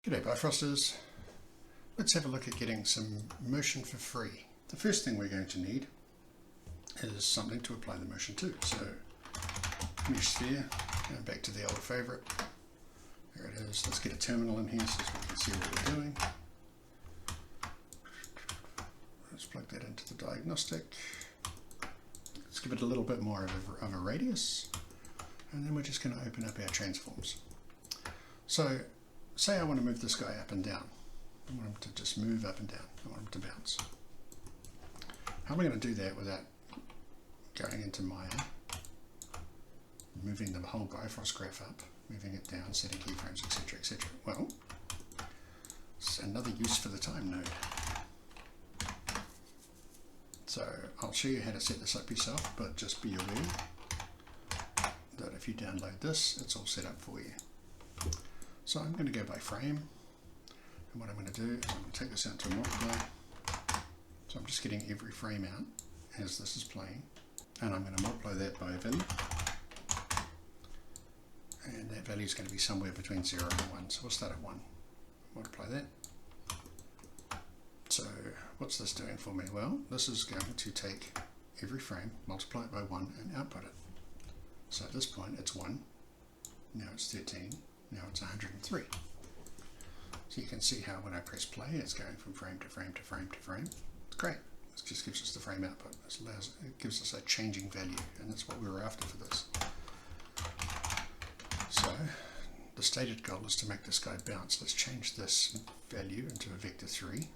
G'day Bifrosters. Let's have a look at getting some motion for free. The first thing we're going to need is something to apply the motion to. So mesh sphere, going back to the old favourite. There it is. Let's get a terminal in here so we can see what we're doing. Let's plug that into the diagnostic. Let's give it a little bit more of a radius, and then we're just going to open up our transforms. So say I want to move this guy up and down. I want him to just move up and down. I want him to bounce. How am I going to do that without going into Maya, moving the whole Bifrost graph up, moving it down, setting keyframes, etc., etc.? Well, it's another use for the time node. So I'll show you how to set this up yourself, but just be aware that if you download this, it's all set up for you. So I'm going to go by frame, and what I'm going to do is I'm going to take this out to a multiply. So I'm just getting every frame out as this is playing, and I'm going to multiply that by a value, and that value is going to be somewhere between 0 and 1, so we'll start at 1, multiply that. So what's this doing for me? Well, this is going to take every frame, multiply it by 1, and output it. So at this point it's 1, now it's 13, now it's 103. So you can see how when I press play, it's going from frame to frame to frame to frame. It's great. It just gives us the frame output. It gives us a changing value, and that's what we were after for this. So the stated goal is to make this guy bounce. Let's change this value into a vector 3.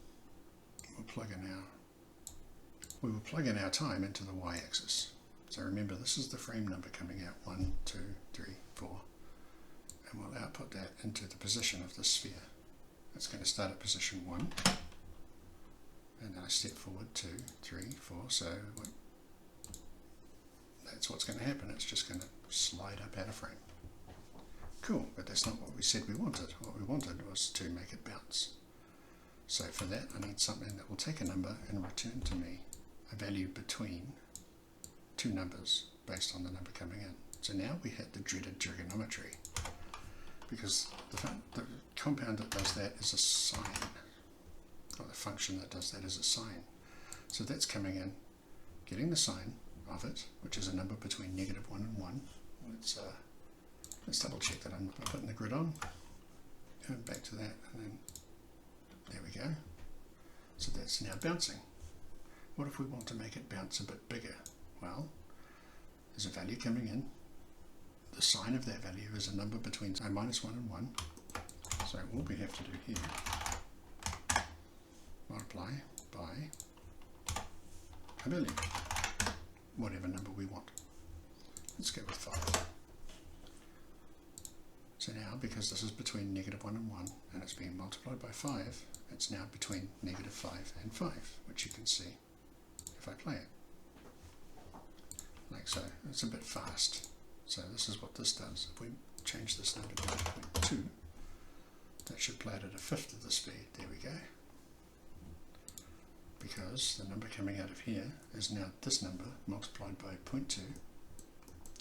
We will plug in our time into the y-axis. So remember, this is the frame number coming out, 1, 2, 3, 4. And we'll output that into the position of the sphere. It's going to start at position 1, and then I step forward 2, 3, 4, so that's what's going to happen. It's just going to slide up out of frame. Cool, but that's not what we said we wanted. What we wanted was to make it bounce. So for that I need something that will take a number and return to me a value between two numbers based on the number coming in. So now we hit the dreaded trigonometry, because the compound that does that is a sine, or the function that does that is a sine. So that's coming in, getting the sine of it, which is a number between -1 and 1. Let's double check that I'm putting the grid on, going back to that, and then there we go. So that's now bouncing. What if we want to make it bounce a bit bigger? Well, there's a value coming in. The sign of that value is a number between -1 and 1. So all we have to do here, multiply by a value, whatever number we want. Let's go with 5. So now, because this is between -1 and 1, and it's being multiplied by 5, it's now between -5 and 5, which you can see if I play it. Like so. It's a bit fast. So this is what this does. If we change this number to 1.2, that should play it at 1/5 of the speed. There we go. Because the number coming out of here is now this number multiplied by 0.2,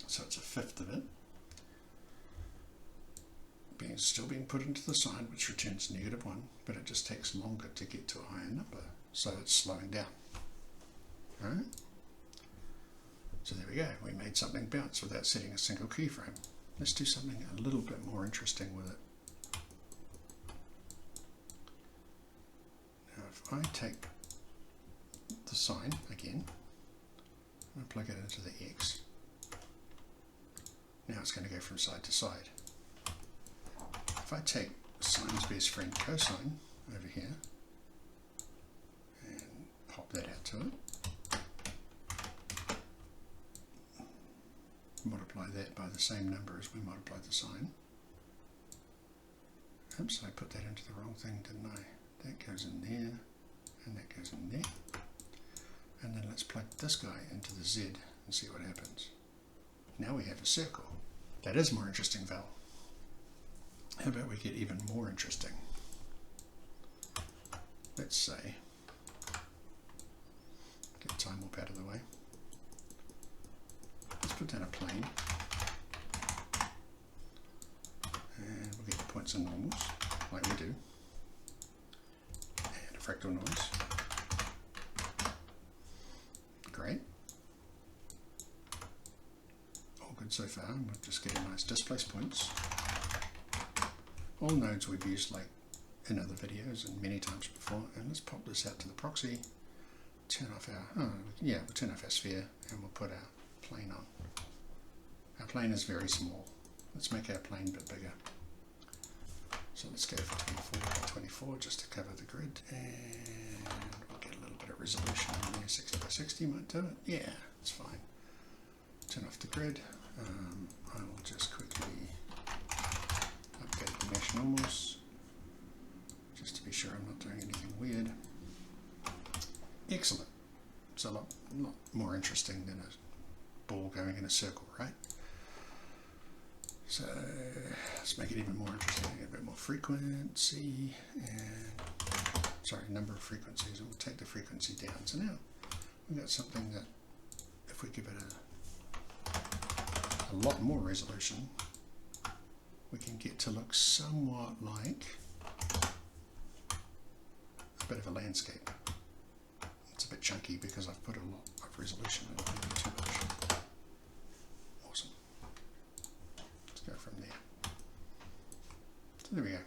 so it's 1/5 of it. Still being put into the sign, which returns -1, but it just takes longer to get to a higher number, so it's slowing down. Alright? So there we go, we made something bounce without setting a single keyframe. Let's do something a little bit more interesting with it. Now if I take the sign again, and plug it into the X, now it's going to go from side to side. If I take sine's best friend cosine over here and pop that out to it, multiply that by the same number as we multiplied the sine. Oops, I put that into the wrong thing, didn't I? That goes in there, and that goes in there. And then let's plug this guy into the Z and see what happens. Now we have a circle. That is more interesting, Val. How about we get even more interesting? Let's say, get time warp out of the way. Let's put down a plane, and we'll get the points and normals. like we do, and a fractal noise. Great. All good so far. We'll just get a nice displace points. All nodes we've used like in other videos and many times before. And let's pop this out to the proxy. Turn off our, we'll turn off our sphere and we'll put our plane on. Our plane is very small. Let's make our plane a bit bigger. So let's go for 24 by 24 just to cover the grid, and we'll get a little bit of resolution in there. 60 by 60 might do it. Yeah, it's fine. Turn off the grid. I will just quickly update the mesh normals just to be sure I'm not doing anything weird. Excellent. It's a lot more interesting than a ball going in a circle, right? So let's make it even more interesting. A bit more frequency, and sorry, number of frequencies, and we'll take the frequency down. So now we've got something that, if we give it a lot more resolution, we can get to look somewhat like a bit of a landscape. It's a bit chunky because I've put a lot of resolution in, maybe too much. Awesome. Let's go from there. So there we go.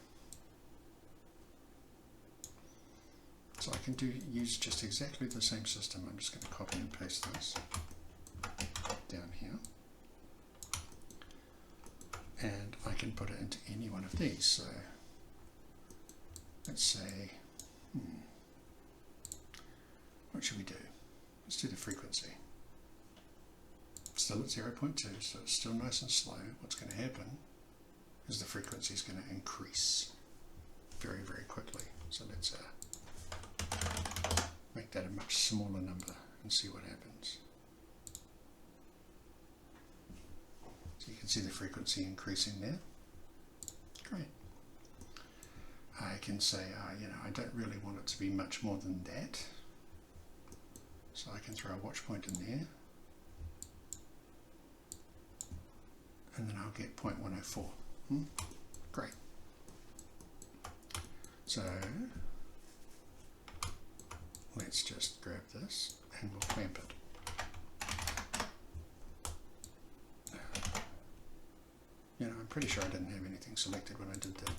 So I can use just exactly the same system. I'm just going to copy and paste this down here. And I can put it into any one of these. So let's say, what should we do? Let's do the frequency. Still at 0.2, so it's still nice and slow. What's going to happen is the frequency is going to increase very, very quickly. So let's make that a much smaller number and see what happens. So you can see the frequency increasing there. Great. I can say, you know, I don't really want it to be much more than that. So I can throw a watch point in there. And then I'll get 0.104. Great. So let's just grab this and we'll clamp it. You know, I'm pretty sure I didn't have anything selected when I did that.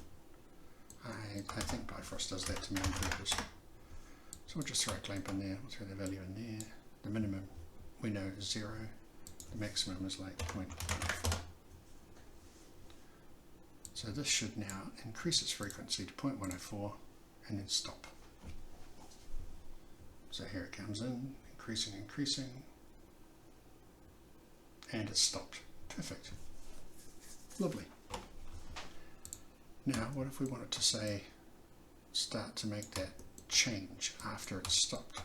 I think Bifrost does that to me on purpose. So we'll just throw a clamp in there, we'll throw the value in there. The minimum we know is 0, the maximum is like 0.14. So this should now increase its frequency to 0.104 and then stop. So here it comes in, increasing, and it's stopped. Perfect. Lovely. Now, what if we wanted to say, start to make that change after it's stopped?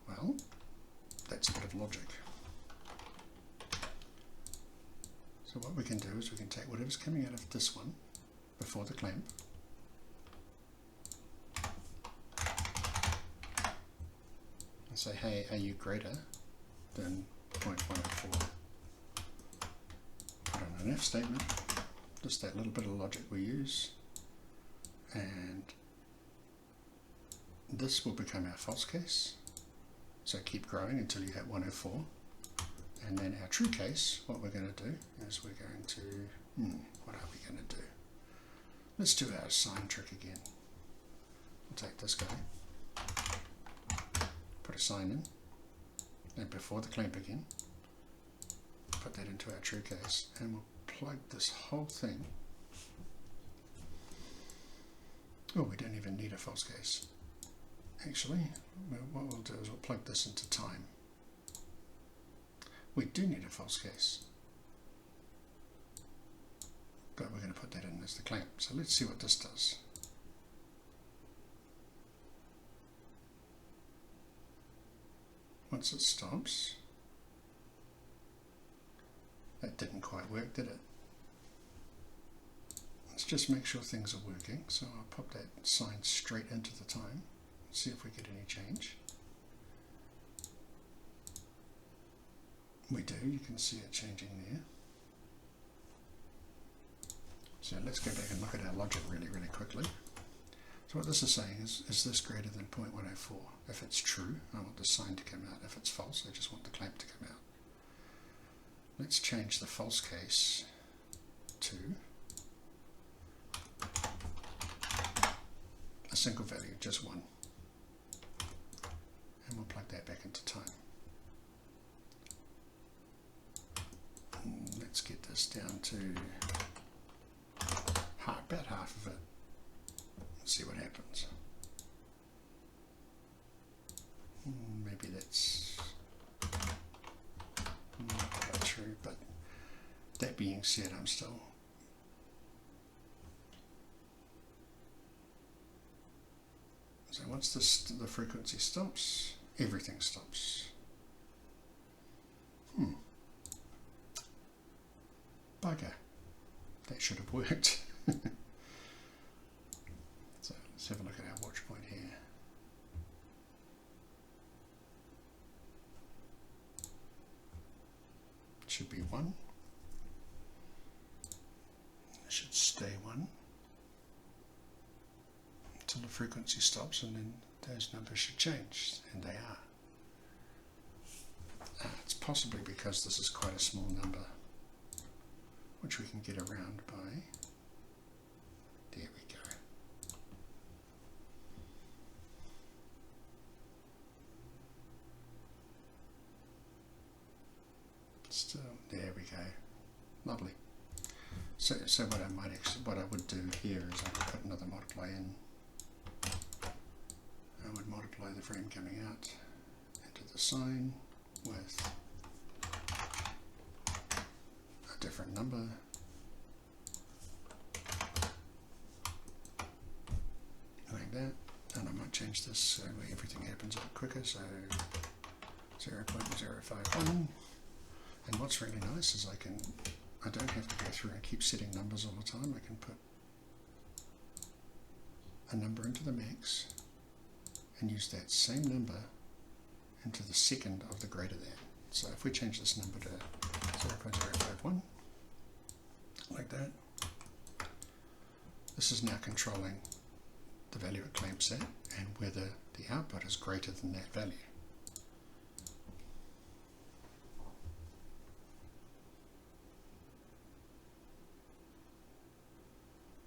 Well, that's a bit of logic. So what we can do is we can take whatever's coming out of this one before the clamp, and say, hey, are you greater than 0.104? Put on an if statement, just that little bit of logic we use, and this will become our false case. So keep growing until you hit 104. And then our true case, what we're going to do is we're going to, what are we going to do? Let's do our sign trick again. We'll take this guy, put a sign in, and before the clamp again, put that into our true case, and we'll plug this whole thing. Oh, we don't even need a false case. Actually, what we'll do is we'll plug this into time. We do need a false case, but we're going to put that in as the clamp. So let's see what this does. Once it stops, that didn't quite work, did it? Let's just make sure things are working. So I'll pop that sign straight into the time, see if we get any change. We do, you can see it changing there. So let's go back and look at our logic really quickly. So what this is saying is this greater than 0.104? If it's true, I want the sign to come out. If it's false, I just want the clamp to come out. Let's change the false case to a single value, just 1. And we'll plug that back into time. And let's get this down to about half of it. Let's see what happens. Maybe that's not quite true, but that being said, I'm still so once the frequency stops, everything stops. Bugger. That should have worked. So let's have a look at our watch point here. It should be 1. It should stay 1 until the frequency stops, and then those numbers should change, and they are. It's possibly because this is quite a small number, which we can get around by, there we go. Still, there we go. Lovely. So what I would do here is I would put another multiply in. I would multiply the frame coming out into the sign with a different number. Like that. And I might change this so everything happens a bit quicker, so 0.051. And what's really nice is I don't have to go through and keep setting numbers all the time. I can put a number into the max and use that same number into the second of the greater than. So if we change this number to 0.051, like that, this is now controlling the value it clamps at and whether the output is greater than that value.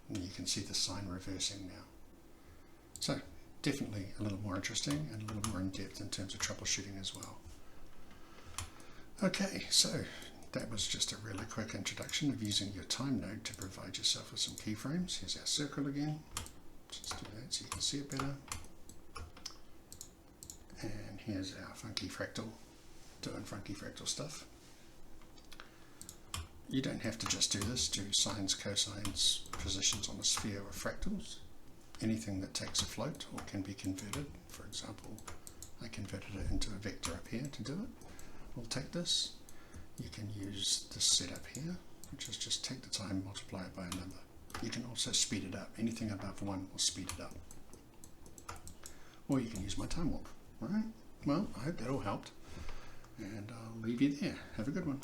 And you can see the sign reversing now. So definitely a little more interesting and a little more in depth in terms of troubleshooting as well. Okay, so that was just a really quick introduction of using your time node to provide yourself with some keyframes. Here's our circle again. Just do that so you can see it better. And here's our funky fractal, doing funky fractal stuff. You don't have to just do this, do sines, cosines, positions on a sphere or fractals. Anything that takes a float or can be converted. For example, I converted it into a vector up here to do it. We'll take this. You can use this setup here, which is just take the time, multiply it by a number. You can also speed it up. Anything above 1 will speed it up. Or you can use my time warp. Alright, well, I hope that all helped. And I'll leave you there. Have a good one.